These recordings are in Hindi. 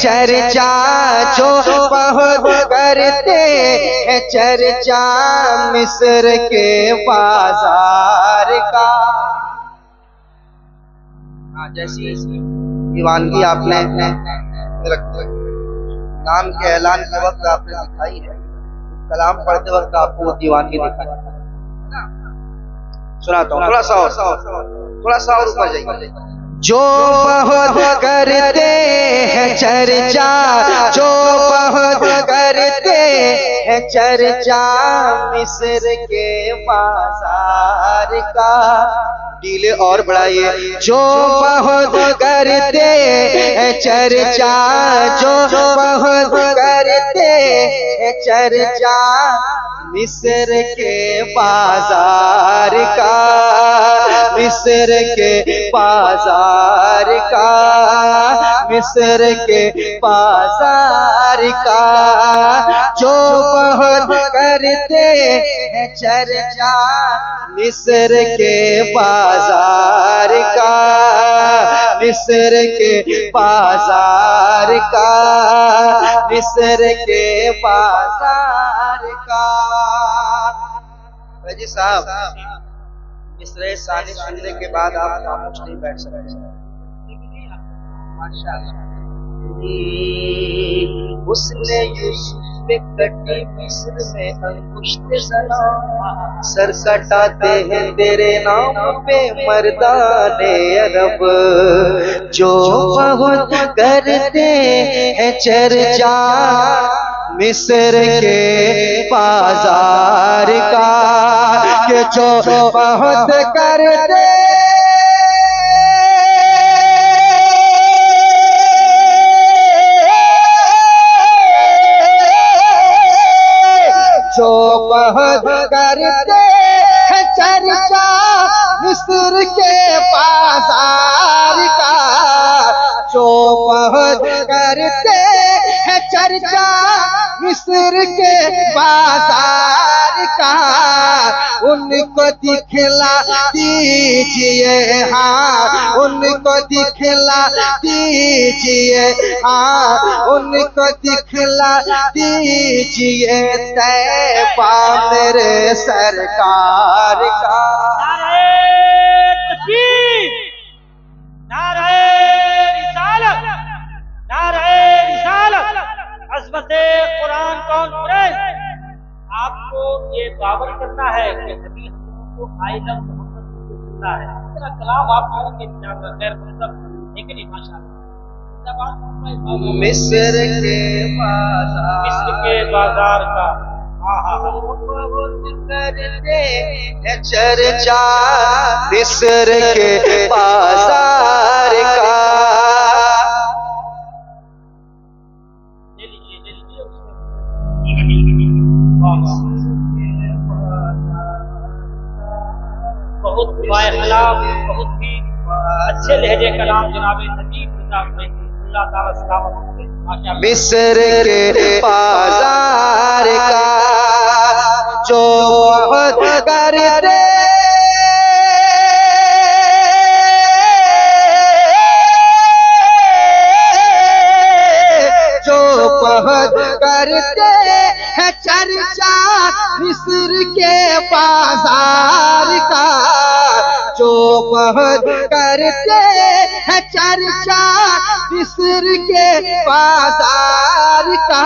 चर्चा जो बहुत करते हैं चर्चा मिस्र के बाजार का। जैसी दीवानगी आपने नाम के ऐलान के वक्त आपने दिखाई है, कलाम पढ़ते वक्त आपको वो दीवानगी दिखाई। सुनाता हूँ, थोड़ा सा और ऊपर जाइए। जो बहुत करते हैं चर्चा, जो बहुत करते हैं चर्चा मिस्र के बाजार का। डीले और बढ़ाइए। जो बहुत करते हैं चर्चा, जो बहुत करते हैं चर्चा मिस्र के बाजार का, मिस्र के बाजार का, मिस्र के बाजार का। जो बहुत करते हैं चर्चा मिस्र के बाजार का, मिस्र के बाजार का, मिस्र के बाजार का। जी साहब, मिस्र सानी सुनने के बाद आप खामोश नहीं बैठ सकते। माशाअल्लाह। उसने यूसुफ पे कटी मिस्र में अंगुष्ठ जना, सर कटाते हैं तेरे नाम पे मर्दाने अरब। जो बहुत करते हैं चर्चा मिस्र के बाजार का, कि जो बहुत करते जो बहुत करते हैं चर्चा मिस्र के बाजार का, जो बहुत करते हैं चर्चा मिस्र के बाजार का। उनको दिखला दीजिए, हाँ उनको दिखला दीजिए, हाँ उनको दिखला दीजिए तैबा मेरे सरकार का। कुरान कॉन्फ्रेंस आपको ये बावर करना है कि नबी हमको आइलम मोहम्मद को सुनना है। इतना कलाम आप लोगों के खैर मतलब लेकिन माशाअल्लाह मिस्र के बाजार का करते हैं चर्चा मिस्र के बाजार का। बहुत बाखलाक, बहुत ही अच्छे लहजे कलाम जनाबे नजीब किताब में अल्लाह ताला सलामत रखे। माशाअल्लाह। मिस्र के बाजार का जो बहुत करते जो बहुत करते है चर्चा मिस्र के बाजार का, जो बहुत करते है चर्चा मिस्र के बाजार का।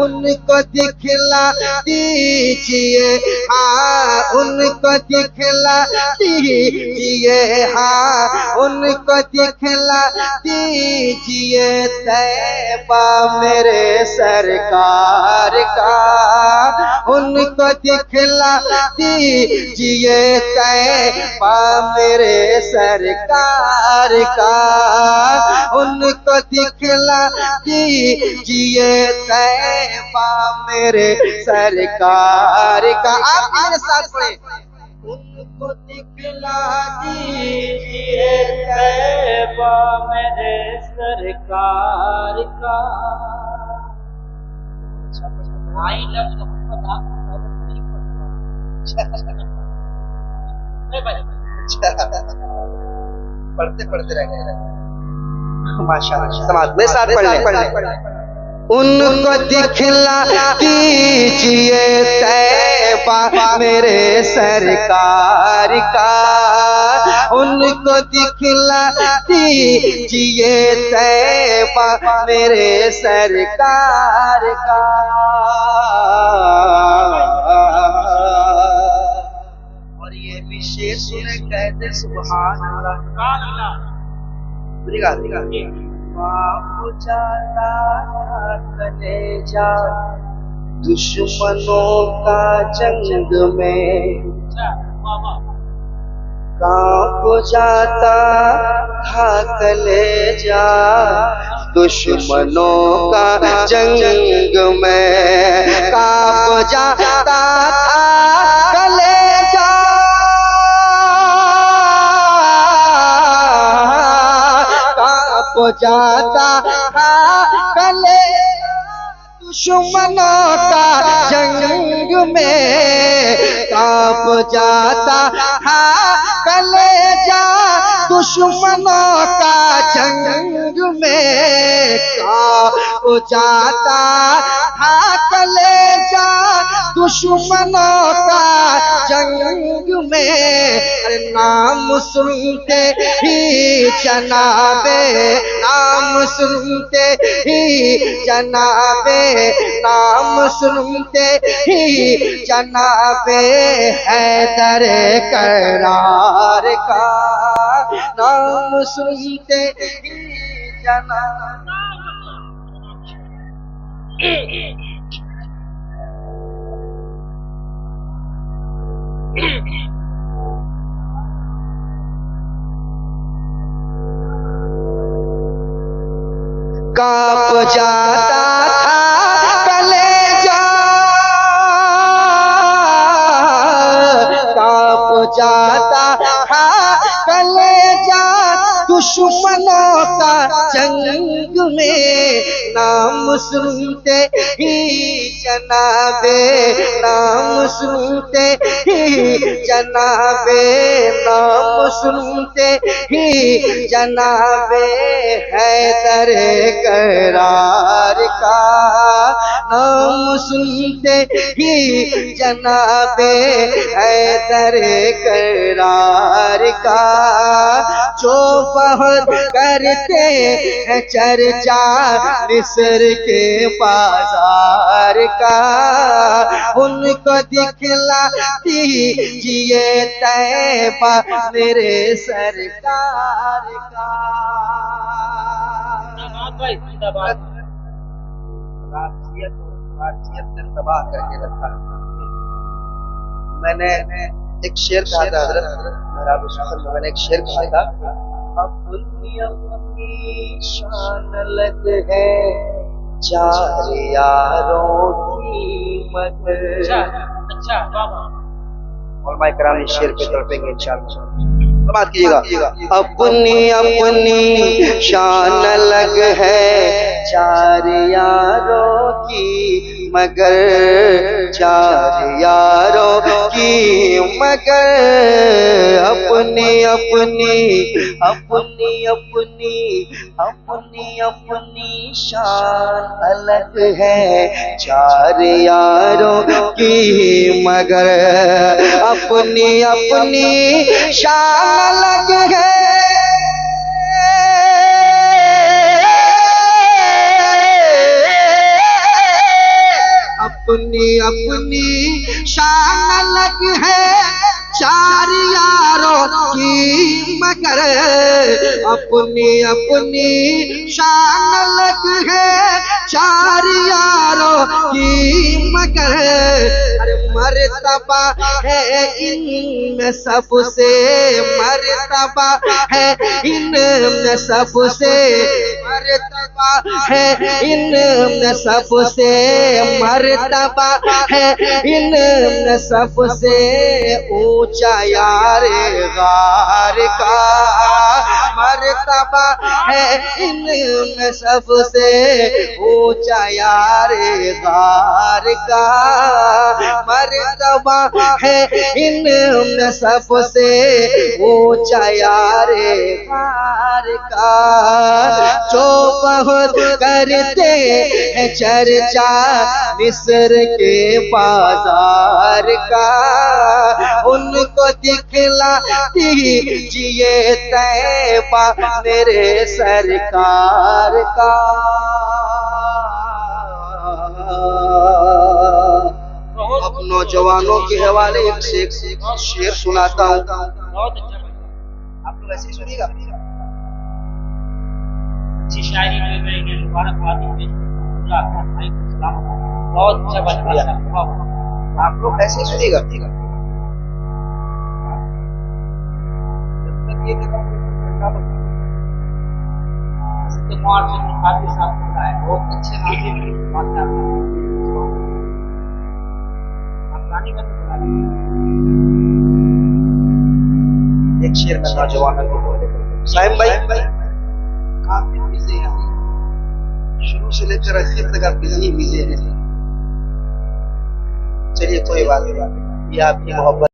उनको दिखला दीजिए, हाँ उनको दिखला दीजिए, हाँ उनको दिखला दीजिए तैबा मेरे सरकार का। उनको दिखला दीजिए तैबा मेरे सरकार का। उनको दिखला दीजिए तैबा मेरे सरकार का। आप मेरे साथ पढ़े। उनको दिखला दीजिए तैबा मेरे सरकार का। आइलम मोहम्मद आपको नहीं पढ़ते पढ़ते रह गए। माशाअल्लाह, समाज में साथ पढ़ लें। उनको दिखला दीजिए तैबा मेरे सरकार का, उनको दिखला दीजिए तैबा मेरे सरकार का। और ये भी शेर सुने कहते सुभान अल्लाह। सुभान अल्लाह। पूरी गाल बाप जाता था कलेजा दुश्मनों का जंग में, अच्छा, वाह वाह। कांप जाता था कलेजा दुश्मनों का जंग में, कांप जाता था कलेजा कांप जाता था कलेजा दुश्मनों का जंग में, कांप जाता था कलेजा दुश्मनों का जंग में, कांप जाता था कलेजा दुश्मनों का जंग में। नाम सुनते ही जनाबे, नाम सुनते ही जनाबे, नाम सुनते ही जनाबे हैदर करार का, नाम सुनते ही जनाबे। कांप जाता था कलेजा, कांप जाता था कलेजा दुश्मनों का जंग में, नाम सुनते ही जनाबे, नाम सुनते ही जनाबे, नाम सुनते ही जनाबे हैदर करार का, नाम सुनते ही जनाबे हैदर करार का। जो बहुत करते हैं चर्चा मिस्र के बाजार का, उनको दिखला दीजिए तैबा मेरे सरकार का। भाई जिंदाबाद। राशियत ने तबाह करके रखा। मैंने एक शेर कहा था हज़रत, मैंने एक शेर कहा था, अपनी अपनी शान अलग है चार यारों की मगर। अच्छा अच्छा, वाह वाह। उलमाए किराम इस शेर पे तड़पेंगे इंशाअल्लाह। समाज कीजिएगा। अपनी अपनी शान अलग है चार यारों की मगर, चार यारों की मगर, अपनी अपनी अपनी अपनी अपनी अपनी शान अलग है चार यारों की मगर, अपनी अपनी शान अलग है, अपनी अपनी शान अलग है चार यारों की मगर, अपनी अपनी शान अलग है चार यारों की मगर। अरे मर्तबा है इनमें सबसे, मर्तबा है इनमें सबसे, मर्तबा है इन सबसे, मर्तबा है इन सबसे ऊंचा यारे गार का, मर्तबा है इन सबसे ऊंचा यारे गार का, मर्तबा है इन सबसे ऊंचा यारे गार का, जो बहुत करते हैं चर्चा मिस्र के बाजार का, उनको दिखलाती जिए तैबा मेरे सरकार का। अब नौजवानों के हवाले एक से एक शेर सुनाता हूँ। बहुत अच्छा भाई, आप लोग ऐसे ही सुनिएगा। अच्छी शायरी में मैं इन्हें मुबारकबाद देता हूं। भाई को सलाम, बहुत अच्छा बन आप लोग ऐसे ही सुनिएगा। जब तक ये कुमार से काफी साफ होता है, बहुत अच्छे नाते बात है आपकी बंद करा दी। एक शेर में नौजवानों को बोले साहिब भाई काफी बिजी है, शुरू से लेकर आखिर तक आप बिजी हैं। चलिए कोई बात नहीं, ये आपकी मोहब्बत